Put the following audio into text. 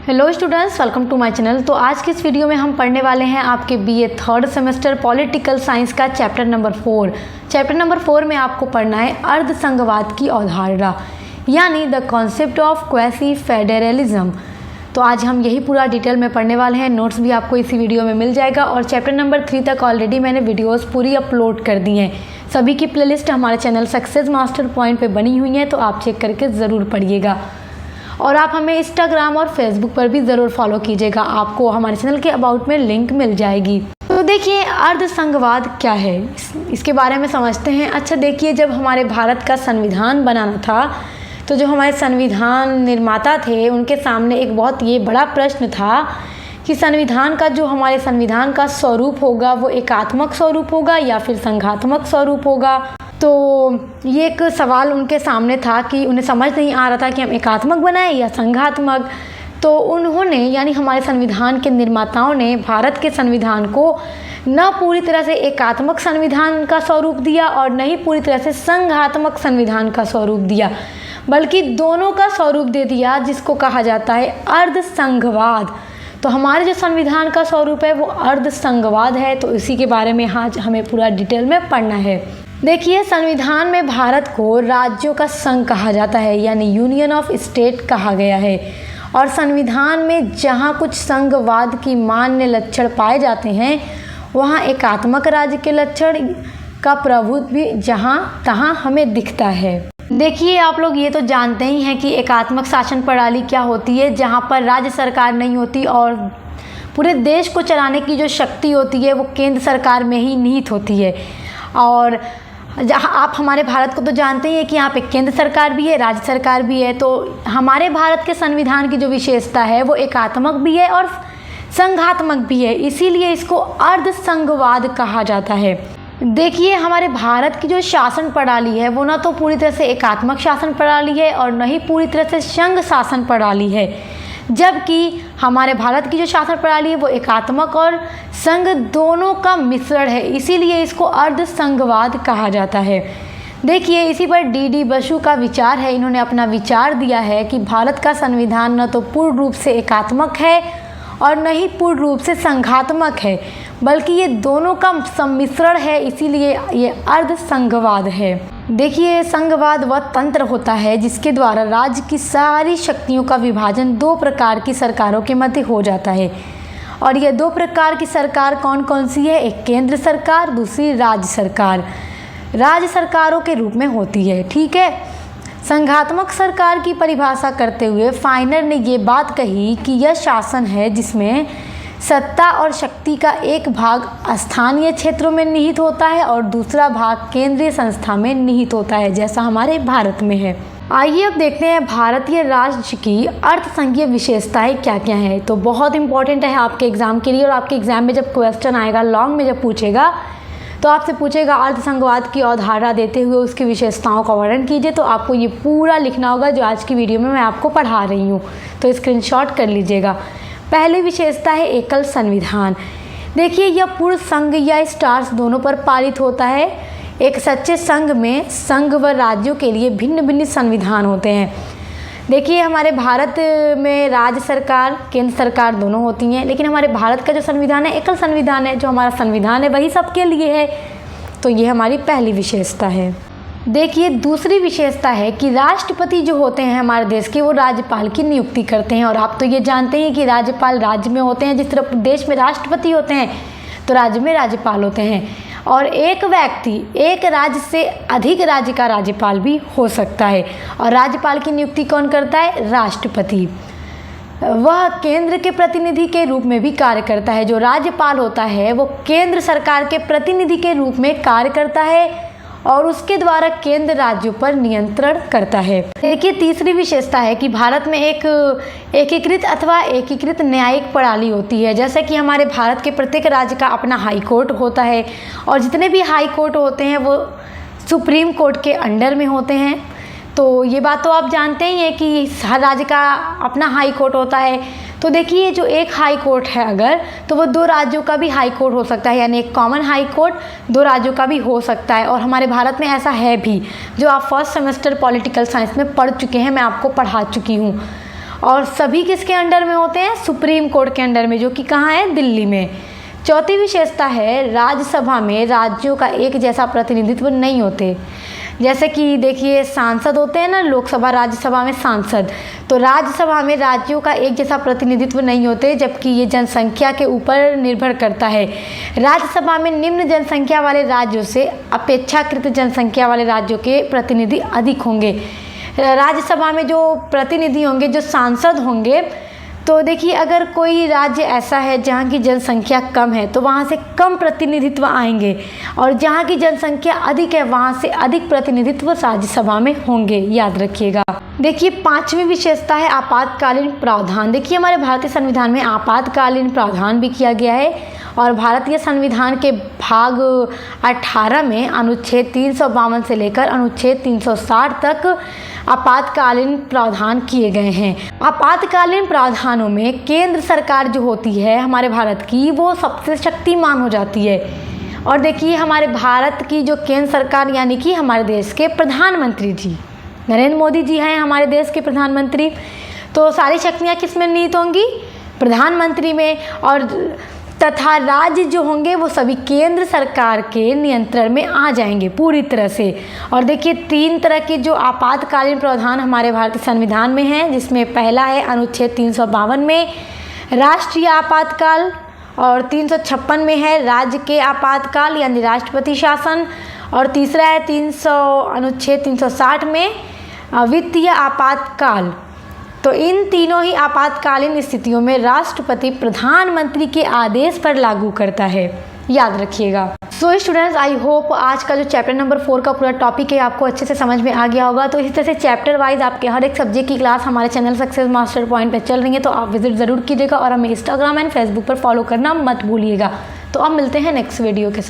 Hello students, welcome to my channel. तो आज की इस वीडियो में हम पढ़ने वाले हैं आपके BA third semester political science का चैप्टर नंबर 4। चैप्टर नंबर 4 में आपको पढ़ना है अर्धसंघवाद की अवधारणा, यानी the concept of quasi federalism. तो आज हम यही पूरा डिटेल में पढ़ने वाले हैं। नोट्स भी आपको इसी वीडियो में मिल जाएगा और चैप्टर नंबर 3 तक ऑलरेडी मैंने वीडियोस पूरी अपलोड कर दी हैं। सभी की प्लेलिस्ट हमारे चैनल सक्सेस मास्टर पॉइंट पे बनी हुई है, तो आप चेक करके ज़रूर पढ़िएगा। और आप हमें इंस्टाग्राम और फेसबुक पर भी ज़रूर फॉलो कीजिएगा, आपको हमारे चैनल के अबाउट में लिंक मिल जाएगी। तो देखिए अर्धसंघवाद क्या है, इसके बारे में समझते हैं। अच्छा देखिए, जब हमारे भारत का संविधान बनाना था तो जो हमारे संविधान निर्माता थे उनके सामने एक बहुत ये बड़ा प्रश्न था कि संविधान का जो हमारे संविधान का स्वरूप होगा वो एकात्मक स्वरूप होगा या फिर संघात्मक स्वरूप होगा। तो ये एक सवाल उनके सामने था कि उन्हें समझ नहीं आ रहा था कि हम एकात्मक बनाएं या संघात्मक। तो उन्होंने यानी हमारे संविधान के निर्माताओं ने भारत के संविधान को न पूरी तरह से एकात्मक संविधान का स्वरूप दिया और न ही पूरी तरह से संघात्मक संविधान का स्वरूप दिया, बल्कि दोनों का स्वरूप दे दिया, जिसको कहा जाता है अर्धसंघवाद। तो हमारे जो संविधान का स्वरूप है वो अर्धसंघवाद है। तो इसी के बारे में आज हमें पूरा डिटेल में पढ़ना है। देखिए, संविधान में भारत को राज्यों का संघ कहा जाता है, यानी यूनियन ऑफ स्टेट कहा गया है। और संविधान में जहाँ कुछ संघवाद की मान्य लक्षण पाए जाते हैं वहाँ एकात्मक राज्य के लक्षण का प्रभुत्व भी जहाँ तहाँ हमें दिखता है। देखिए, आप लोग ये तो जानते ही हैं कि एकात्मक शासन प्रणाली क्या होती है, जहाँ पर राज्य सरकार नहीं होती और पूरे देश को चलाने की जो शक्ति होती है वो केंद्र सरकार में ही निहित होती है। और जहाँ आप हमारे भारत को तो जानते ही हैं कि यहाँ पे केंद्र सरकार भी है, राज्य सरकार भी है। तो हमारे भारत के संविधान की जो विशेषता है वो एकात्मक भी है और संघात्मक भी है, इसीलिए इसको अर्धसंघवाद कहा जाता है। देखिए, हमारे भारत की जो शासन प्रणाली है वो ना तो पूरी तरह से एकात्मक शासन प्रणाली है और न ही पूरी तरह से संघ शासन प्रणाली है, जबकि हमारे भारत की जो शासन प्रणाली है वो एकात्मक और संघ दोनों का मिश्रण है, इसीलिए इसको अर्धसंघवाद कहा जाता है। देखिए, इसी पर डी बसु का विचार है। इन्होंने अपना विचार दिया है कि भारत का संविधान न तो पूर्ण रूप से एकात्मक है और न ही पूर्ण रूप से संघात्मक है, बल्कि ये दोनों का सम्मिश्रण है, इसीलिए ये अर्धसंघवाद है। देखिए, संघवाद वह तंत्र होता है जिसके द्वारा राज्य की सारी शक्तियों का विभाजन दो प्रकार की सरकारों के मध्य हो जाता है। और ये दो प्रकार की सरकार कौन कौन सी है? एक केंद्र सरकार, दूसरी राज्य सरकार, राज्य सरकारों के रूप में होती है। ठीक है। संघात्मक सरकार की परिभाषा करते हुए फाइनर ने ये बात कही कि यह शासन है जिसमें सत्ता और शक्ति का एक भाग स्थानीय क्षेत्रों में निहित होता है और दूसरा भाग केंद्रीय संस्था में निहित होता है, जैसा हमारे भारत में है। आइए अब देखते हैं भारतीय राज्य की अर्थसंघीय विशेषताएं क्या क्या हैं। तो बहुत इंपॉर्टेंट है आपके एग्जाम के लिए, और आपके एग्जाम में जब क्वेश्चन आएगा लॉन्ग में जब पूछेगा तो आपसे पूछेगा अर्धसंघवाद की अवधारणा देते हुए उसकी विशेषताओं का वर्णन कीजिए। तो आपको ये पूरा लिखना होगा जो आज की वीडियो में मैं आपको पढ़ा रही हूँ, तो स्क्रीनशॉट कर लीजिएगा। पहली विशेषता है एकल संविधान। देखिए, यह पूर्ण संघ या स्टार्स दोनों पर पारित होता है। एक सच्चे संघ में संघ व राज्यों के लिए भिन्न भिन्न संविधान होते हैं। देखिए, हमारे भारत में राज्य सरकार, केंद्र सरकार दोनों होती हैं, लेकिन हमारे भारत का जो संविधान है एकल संविधान है। जो हमारा संविधान है वही सबके लिए है। तो ये हमारी पहली विशेषता है। देखिए, दूसरी विशेषता है कि राष्ट्रपति जो होते हैं हमारे देश के, वो राज्यपाल की नियुक्ति करते हैं। और आप तो ये जानते हैं कि राज्यपाल राज्य में होते हैं, जिस तरह देश में राष्ट्रपति होते हैं तो राज्य में राज्यपाल होते हैं। और एक व्यक्ति एक राज्य से अधिक राज्य का राज्यपाल भी हो सकता है। और राज्यपाल की नियुक्ति कौन करता है? राष्ट्रपति। वह केंद्र के प्रतिनिधि के रूप में भी कार्य करता है। जो राज्यपाल होता है वो केंद्र सरकार के प्रतिनिधि के रूप में कार्य करता है और उसके द्वारा केंद्र राज्यों पर नियंत्रण करता है। देखिए, तीसरी विशेषता है कि भारत में एक एकीकृत अथवा एकीकृत न्यायिक प्रणाली होती है। जैसे कि हमारे भारत के प्रत्येक राज्य का अपना हाई कोर्ट होता है और जितने भी हाई कोर्ट होते हैं वो सुप्रीम कोर्ट के अंडर में होते हैं। तो ये बात तो आप जानते ही हैं कि हर राज्य का अपना हाई कोर्ट होता है। तो देखिए, जो एक हाई कोर्ट है अगर, तो वो दो राज्यों का भी हाई कोर्ट हो सकता है, यानी एक कॉमन हाई कोर्ट दो राज्यों का भी हो सकता है। और हमारे भारत में ऐसा है भी, जो आप फर्स्ट सेमेस्टर पॉलिटिकल साइंस में पढ़ चुके हैं, मैं आपको पढ़ा चुकी हूँ। और सभी किसके अंडर में होते हैं? सुप्रीम कोर्ट के अंडर में, जो कि कहाँ है? दिल्ली में। चौथी विशेषता है राज्यसभा में राज्यों का एक जैसा प्रतिनिधित्व नहीं होते। जैसे कि देखिए सांसद होते हैं ना, लोकसभा राज्यसभा में सांसद, तो राज्यसभा में राज्यों का एक जैसा प्रतिनिधित्व नहीं होते, जबकि ये जनसंख्या के ऊपर निर्भर करता है। राज्यसभा में निम्न जनसंख्या वाले राज्यों से अपेक्षाकृत जनसंख्या वाले राज्यों के प्रतिनिधि अधिक होंगे। राज्यसभा में जो प्रतिनिधि होंगे, जो सांसद होंगे, तो देखिए अगर कोई राज्य ऐसा है जहाँ की जनसंख्या कम है तो वहाँ से कम प्रतिनिधित्व आएंगे, और जहाँ की जनसंख्या अधिक है वहाँ से अधिक प्रतिनिधित्व राज्यसभा में होंगे, याद रखिएगा। देखिए पांचवी विशेषता है आपातकालीन प्रावधान। देखिए हमारे भारतीय संविधान में आपातकालीन प्रावधान भी किया गया है, और भारतीय संविधान के भाग 18 में अनुच्छेद 352 से लेकर अनुच्छेद 360 तक आपातकालीन प्रावधान किए गए हैं। आपातकालीन प्रावधानों में केंद्र सरकार जो होती है हमारे भारत की, वो सबसे शक्तिमान हो जाती है। और देखिए हमारे भारत की जो केंद्र सरकार यानी कि हमारे देश के प्रधानमंत्री जी नरेंद्र मोदी जी हैं हमारे देश के प्रधानमंत्री, तो सारी शक्तियाँ किस में निहित होंगी? प्रधानमंत्री में। और तथा राज्य जो होंगे वो सभी केंद्र सरकार के नियंत्रण में आ जाएंगे पूरी तरह से। और देखिए 3 तरह के जो आपातकालीन प्रावधान हमारे भारतीय संविधान में हैं, जिसमें पहला है अनुच्छेद 352 में राष्ट्रीय आपातकाल, और 356 में है राज्य के आपातकाल यानी राष्ट्रपति शासन, और तीसरा है अनुच्छेद 360 में वित्तीय आपातकाल। तो इन तीनों ही आपातकालीन स्थितियों में राष्ट्रपति प्रधानमंत्री के आदेश पर लागू करता है, याद रखिएगा। सो स्टूडेंट्स, आई होप आज का जो चैप्टर नंबर 4 का पूरा टॉपिक है आपको अच्छे से समझ में आ गया होगा। तो इसी तरह से चैप्टर वाइज आपके हर एक सब्जेक्ट की क्लास हमारे चैनल सक्सेस मास्टर पॉइंट पर चल रही है, तो आप विजिट ज़रूर कीजिएगा और हमें इंस्टाग्राम एंड फेसबुक पर फॉलो करना मत भूलिएगा। तो अब मिलते हैं नेक्स्ट वीडियो के साथ।